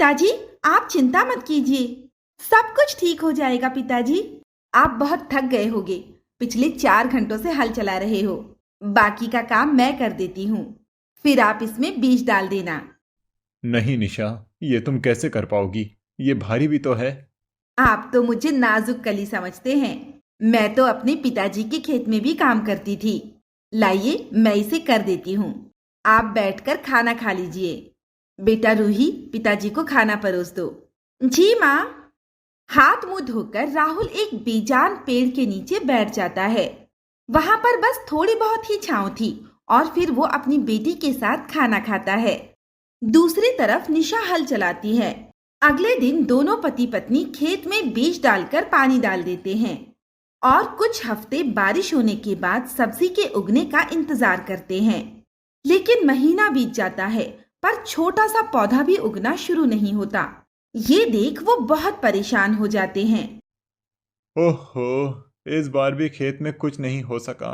पिताजी, आप चिंता मत कीजिए, सब कुछ ठीक हो जाएगा। पिताजी, आप बहुत थक गए होंगे, पिछले 4 घंटों से हल चला रहे हो। बाकी का काम मैं कर देती हूँ, फिर आप इसमें बीज डाल देना। नहीं निशा, ये तुम कैसे कर पाओगी? ये भारी भी तो है। आप तो मुझे नाजुक कली समझते हैं। मैं तो अपने पिताजी के खेत में भी काम करती थी। लाइए, मैं इसे कर देती हूँ। आप बैठकर खाना खा लीजिए। बेटा रूही, पिताजी को खाना परोस दो। जी माँ। हाथ मुंह धोकर राहुल एक बेजान पेड़ के नीचे बैठ जाता है। वहां पर बस थोड़ी बहुत ही छांव थी और फिर वो अपनी बेटी के साथ खाना खाता है। दूसरी तरफ निशा हल चलाती है। अगले दिन दोनों पति पत्नी खेत में बीज डालकर पानी डाल देते हैं और कुछ हफ्ते बारिश होने के बाद सब्जी के उगने का इंतजार करते हैं। लेकिन महीना बीत जाता है पर छोटा सा पौधा भी उगना शुरू नहीं होता। ये देख वो बहुत परेशान हो जाते हैं। ओहो, इस बार भी खेत में कुछ नहीं हो सका।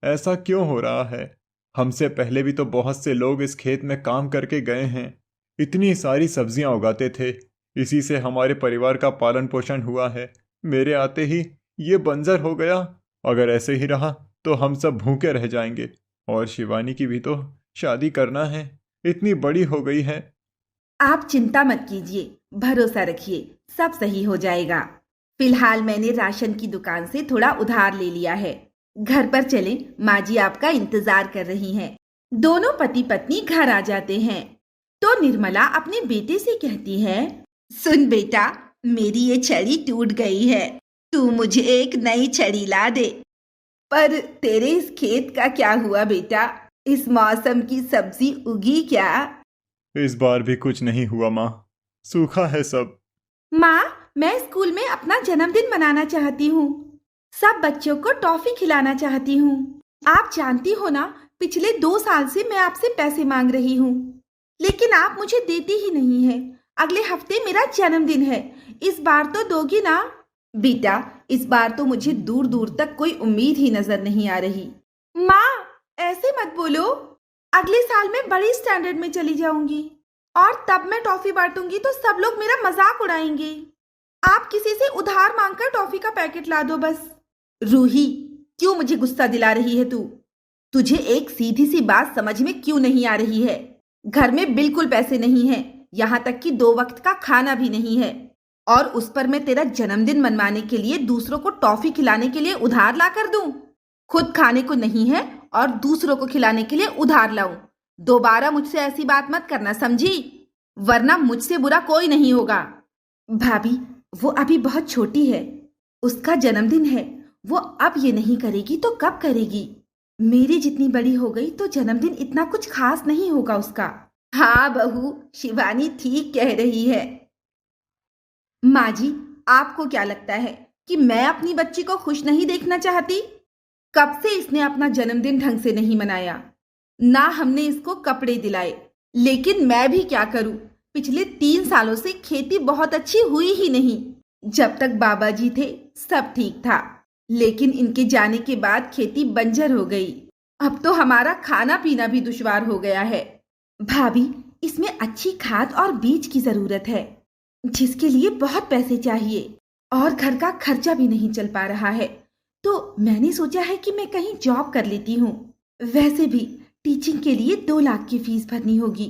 ऐसा क्यों हो रहा है? हमसे पहले भी तो बहुत से लोग इस खेत में काम करके गए हैं। इतनी सारी सब्जियां उगाते थे, इसी से हमारे परिवार का पालन पोषण हुआ है। मेरे आते ही ये बंजर हो गया। अगर ऐसे ही रहा तो हम सब भूखे रह जाएंगे। और शिवानी की भी तो शादी करना है, इतनी बड़ी हो गई है। आप चिंता मत कीजिए, भरोसा रखिए, सब सही हो जाएगा। फिलहाल मैंने राशन की दुकान से थोड़ा उधार ले लिया है। घर पर चलें, माँ जी आपका इंतजार कर रही हैं। दोनों पति पत्नी घर आ जाते हैं तो निर्मला अपने बेटे से कहती है, सुन बेटा, मेरी ये छड़ी टूट गई है, तू मुझे एक नई छड़ी ला दे। पर तेरे इस खेत का क्या हुआ बेटा? इस मौसम की सब्जी उगी क्या? इस बार भी कुछ नहीं हुआ माँ, सूखा है सब। माँ, मैं स्कूल में अपना जन्मदिन मनाना चाहती हूँ। सब बच्चों को टॉफी खिलाना चाहती हूँ। आप जानती हो ना, पिछले 2 साल से मैं आपसे पैसे मांग रही हूँ, लेकिन आप मुझे देती ही नहीं है। अगले हफ्ते मेरा जन्मदिन है, इस बार तो दोगी ना? बेटा, इस बार तो मुझे दूर दूर तक कोई उम्मीद ही नजर नहीं आ रही। माँ, ऐसे मत बोलो। अगले साल मैं बड़ी स्टैंडर्ड में चली जाऊंगी और तब मैं टॉफी बांटूंगी तो सब लोग मेरा मजाक उड़ाएंगे। आप किसी से उधार मांगकर टॉफी का पैकेट ला दो बस। रूही, क्यों मुझे गुस्सा दिला रही है तू? तुझे एक सीधी सी बात समझ में क्यों नहीं आ रही है? घर में बिल्कुल पैसे नहीं है, यहाँ तक कि 2 वक्त का खाना भी नहीं है, और उस पर मैं तेरा जन्मदिन मनवाने के लिए दूसरों को टॉफी खिलाने के लिए उधार ला कर दूं? खुद खाने को नहीं है और दूसरों को खिलाने के लिए उधार लाऊं? दोबारा मुझसे ऐसी बात मत करना, समझी? वरना मुझसे बुरा कोई नहीं होगा। भाभी, वो अभी बहुत छोटी है, उसका जन्मदिन है। वो अब ये नहीं करेगी तो कब करेगी? मेरी जितनी बड़ी हो गई तो जन्मदिन इतना कुछ खास नहीं होगा उसका। हाँ बहू, शिवानी ठीक कह रही है। माँ जी, आपको क्या लगता है कि मैं अपनी बच्ची को खुश नहीं देखना चाहती? कब से इसने अपना जन्मदिन ढंग से नहीं मनाया, ना हमने इसको कपड़े दिलाए। लेकिन मैं भी क्या करूं, पिछले 3 सालों से खेती बहुत अच्छी हुई ही नहीं। जब तक बाबा जी थे सब ठीक था, लेकिन इनके जाने के बाद खेती बंजर हो गई। अब तो हमारा खाना पीना भी दुश्वार हो गया है। भाभी, इसमें अच्छी खाद और बीज की जरूरत है, जिसके लिए बहुत पैसे चाहिए, और घर का खर्चा भी नहीं चल पा रहा है। तो मैंने सोचा है कि मैं कहीं जॉब कर लेती हूँ। वैसे भी टीचिंग के लिए 2 लाख की फीस भरनी होगी।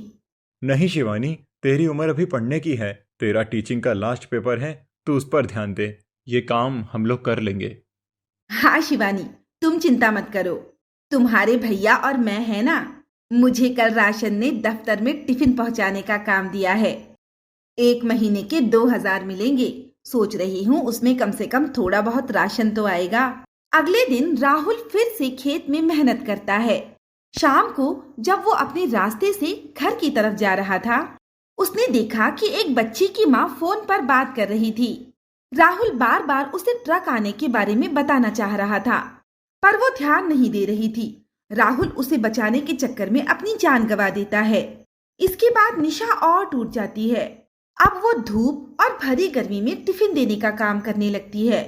नहीं शिवानी, तेरी उम्र अभी पढ़ने की है। तेरा टीचिंग का लास्ट पेपर है, तो उस पर ध्यान दे। ये काम हम लोग कर लेंगे। हाँ शिवानी, तुम चिंता मत करो। तुम्हारे भैया और मैं है ना, मुझे कल राशन ने दफ्तर में टिफिन पहुंचाने का काम दिया है। 1 महीने के 2000 मिलेंगे। सोच रही हूँ उसमें कम से कम थोड़ा बहुत राशन तो आएगा। अगले दिन राहुल फिर से खेत में मेहनत करता है। शाम को जब वो अपने रास्ते से घर की तरफ जा रहा था, उसने देखा कि एक बच्ची की माँ फोन पर बात कर रही थी। राहुल बार बार उसे ट्रक आने के बारे में बताना चाह रहा था, पर वो ध्यान नहीं दे रही थी। राहुल उसे बचाने के चक्कर में अपनी जान गंवा देता है। इसके बाद निशा और टूट जाती है। अब वो धूप और भरी गर्मी में टिफिन देने का काम करने लगती है।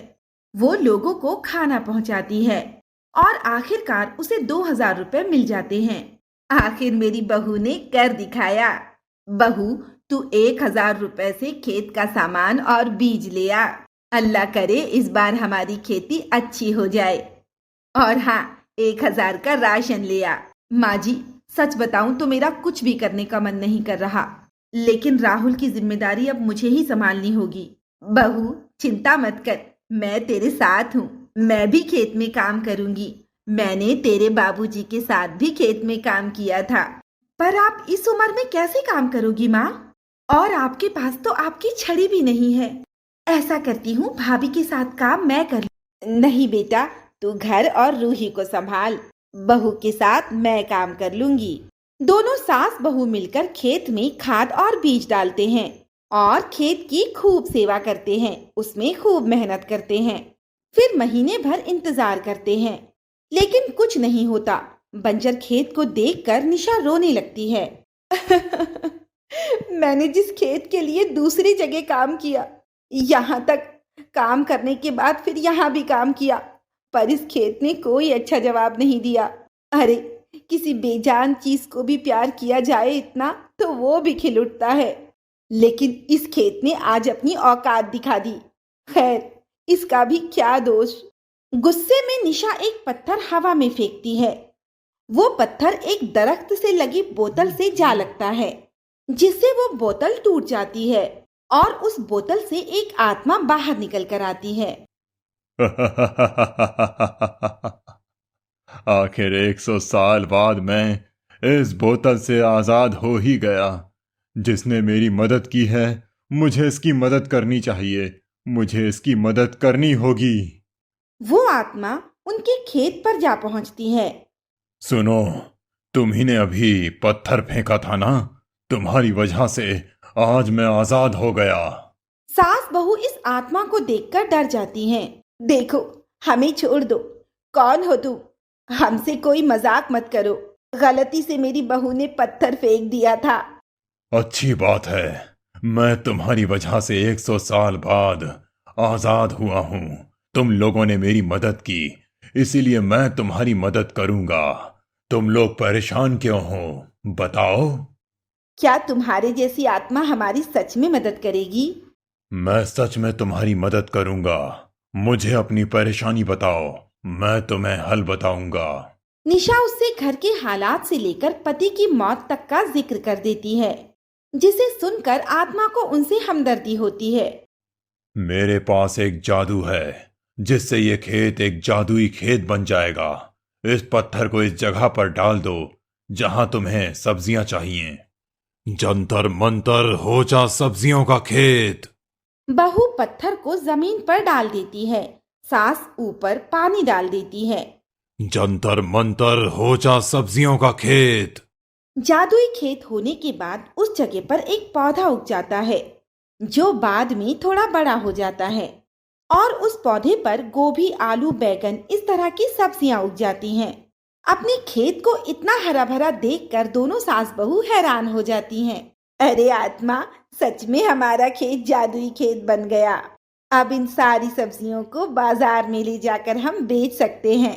वो लोगों को खाना पहुंचाती है और आखिरकार उसे 2000 रुपए मिल जाते हैं। आखिर मेरी बहू ने कर दिखाया। बहू, तू 1,000 रुपए से खेत का सामान और बीज ले आ। अल्लाह करे इस बार हमारी खेती अच्छी हो जाए। और हाँ, 1,000 का राशन ले आ। माँ जी, सच बताऊं तो मेरा कुछ भी करने का मन नहीं कर रहा, लेकिन राहुल की जिम्मेदारी अब मुझे ही संभालनी होगी। बहू, चिंता मत कर, मैं तेरे साथ हूँ। मैं भी खेत में काम करूंगी। मैंने तेरे बाबूजी के साथ भी खेत में काम किया था। पर आप इस उम्र में कैसे काम करोगी माँ? और आपके पास तो आपकी छड़ी भी नहीं है। ऐसा करती हूँ, भाभी के साथ काम मैं कर लूं। नहीं बेटा, तू घर और रूही को संभाल। बहू के साथ मैं काम कर लूंगी। दोनों सास बहू मिलकर खेत में खाद और बीज डालते हैं और खेत की खूब सेवा करते हैं, उसमें खूब मेहनत करते हैं। फिर महीने भर इंतजार करते हैं, लेकिन कुछ नहीं होता। बंजर खेत को देखकर निशा रोने लगती है। मैंने जिस खेत के लिए दूसरी जगह काम किया, यहाँ तक काम करने के बाद फिर यहाँ भी काम किया, पर इस खेत ने कोई अच्छा जवाब नहीं दिया। अरे, किसी बेजान चीज को भी प्यार किया जाए इतना तो वो भी खिल उठता है, लेकिन इस खेत ने आज अपनी औकात दिखा दी। खैर, इसका भी क्या दोष। गुस्से में निशा एक पत्थर हवा में फेंकती है। वो पत्थर एक दरख्त से लगी बोतल से जा लगता है, जिससे वो बोतल टूट जाती है और उस बोतल से एक आत्मा बाहर निकल कर आती है। आखिर 100 साल बाद मैं इस बोतल से आजाद हो ही गया। जिसने मेरी मदद की है, मुझे इसकी मदद करनी चाहिए। मुझे इसकी मदद करनी होगी। वो आत्मा उनके खेत पर जा पहुंचती है। सुनो, तुम ही ने अभी पत्थर फेंका था ना? तुम्हारी वजह से आज मैं आजाद हो गया। सास बहू इस आत्मा को देखकर डर जाती हैं। देखो, हमें छोड़ दो। कौन हो तुम? हमसे कोई मजाक मत करो। गलती से मेरी बहू ने पत्थर फेंक दिया था। अच्छी बात है, मैं तुम्हारी वजह से 100 साल बाद आजाद हुआ हूँ। तुम लोगों ने मेरी मदद की, इसीलिए मैं तुम्हारी मदद करूंगा। तुम लोग परेशान क्यों हो, बताओ? क्या तुम्हारे जैसी आत्मा हमारी सच में मदद करेगी? मैं सच में तुम्हारी मदद करूंगा। मुझे अपनी परेशानी बताओ, मैं तुम्हें हल बताऊंगा। निशा उससे घर के हालात से लेकर पति की मौत तक का जिक्र कर देती है, जिसे सुनकर आत्मा को उनसे हमदर्दी होती है। मेरे पास एक जादू है, जिससे ये खेत एक जादुई खेत बन जाएगा। इस पत्थर को इस जगह पर डाल दो जहां तुम्हें सब्जियां चाहिए। जंतर मंतर हो जा सब्जियों का खेत। बहू पत्थर को जमीन पर डाल देती है। सास ऊपर पानी डाल देती है। जंतर मंतर हो जा सब्जियों का खेत। जादुई खेत होने के बाद उस जगह पर एक पौधा उग जाता है, जो बाद में थोड़ा बड़ा हो जाता है और उस पौधे पर गोभी, आलू, बैगन इस तरह की सब्जियां उग जाती हैं। अपने खेत को इतना हरा भरा देखकर दोनों सास बहू हैरान हो जाती हैं। अरे आत्मा, सच में हमारा खेत जादुई खेत बन गया। अब इन सारी सब्जियों को बाजार में ले जाकर हम बेच सकते हैं।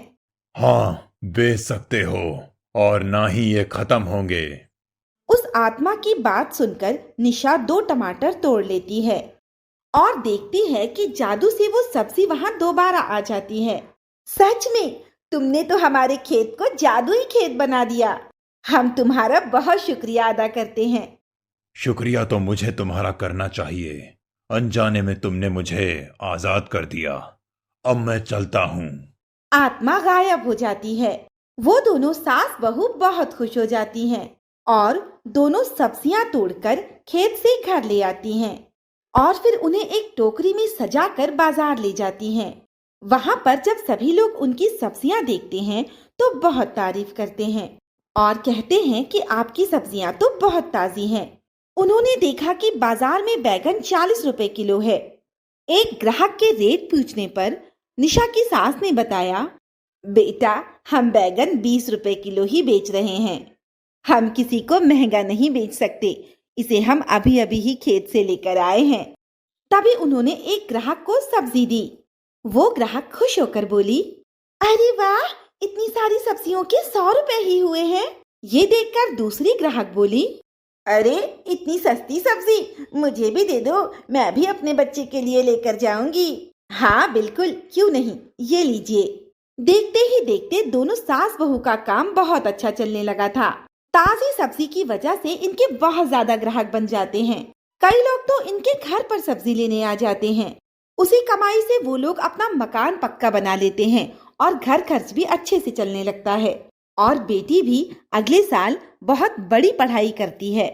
हाँ, बेच सकते हो, और ना ही ये खत्म होंगे। उस आत्मा की बात सुनकर निशा 2 टमाटर तोड़ लेती है और देखती है कि जादू से वो सब्जी वहां दोबारा आ जाती है। सच में तुमने तो हमारे खेत को जादुई खेत बना दिया। हम तुम्हारा बहुत शुक्रिया अदा करते हैं। शुक्रिया तो मुझे तुम्हारा करना चाहिए। अनजाने में तुमने मुझे आजाद कर दिया। अब मैं चलता हूँ। आत्मा गायब हो जाती है। वो दोनों सास बहू बहुत खुश हो जाती हैं और दोनों सब्जियां तोड़कर खेत से घर ले आती हैं और फिर उन्हें एक टोकरी में सजाकर बाजार ले जाती हैं। वहां पर जब सभी लोग उनकी सब्जियां देखते हैं तो बहुत तारीफ करते हैं और कहते हैं कि आपकी सब्जियां तो बहुत ताजी हैं। उन्होंने देखा कि बाजार में बैगन 40 रुपए किलो है। एक ग्राहक के रेट पूछने पर निशा की सास ने बताया, बेटा, हम बैगन 20 रुपए किलो ही बेच रहे हैं। हम किसी को महंगा नहीं बेच सकते। इसे हम अभी अभी ही खेत से लेकर आए हैं। तभी उन्होंने एक ग्राहक को सब्जी दी। वो ग्राहक खुश होकर बोली, अरे वाह, इतनी सारी सब्जियों के 100 रुपए ही हुए हैं। ये देखकर दूसरी ग्राहक बोली, अरे इतनी सस्ती सब्जी मुझे भी दे दो, मैं भी अपने बच्चे के लिए लेकर जाऊंगी। हाँ बिल्कुल, क्यों नहीं, ये लीजिए। देखते ही देखते दोनों सास बहू का काम बहुत अच्छा चलने लगा था। ताजी सब्जी की वजह से इनके बहुत ज्यादा ग्राहक बन जाते हैं। कई लोग तो इनके घर पर सब्जी लेने आ जाते हैं। उसी कमाई से वो लोग अपना मकान पक्का बना लेते हैं और घर खर्च भी अच्छे से चलने लगता है। और बेटी भी अगले साल बहुत बड़ी पढ़ाई करती है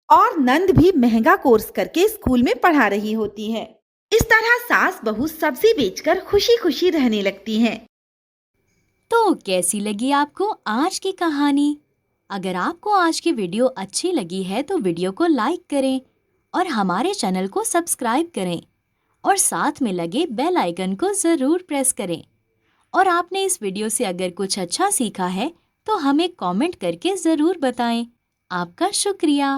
और नंद भी महंगा कोर्स करके स्कूल में पढ़ा रही होती है। इस तरह सास बहू सब्जी बेचकर खुशी खुशी रहने लगती हैं। तो कैसी लगी आपको आज की कहानी? अगर आपको आज की वीडियो अच्छी लगी है तो वीडियो को लाइक करें और हमारे चैनल को सब्सक्राइब करें और साथ में लगे बेल आइकन को ज़रूर प्रेस करें। और आपने इस वीडियो से अगर कुछ अच्छा सीखा है तो हमें कमेंट करके ज़रूर बताएं। आपका शुक्रिया।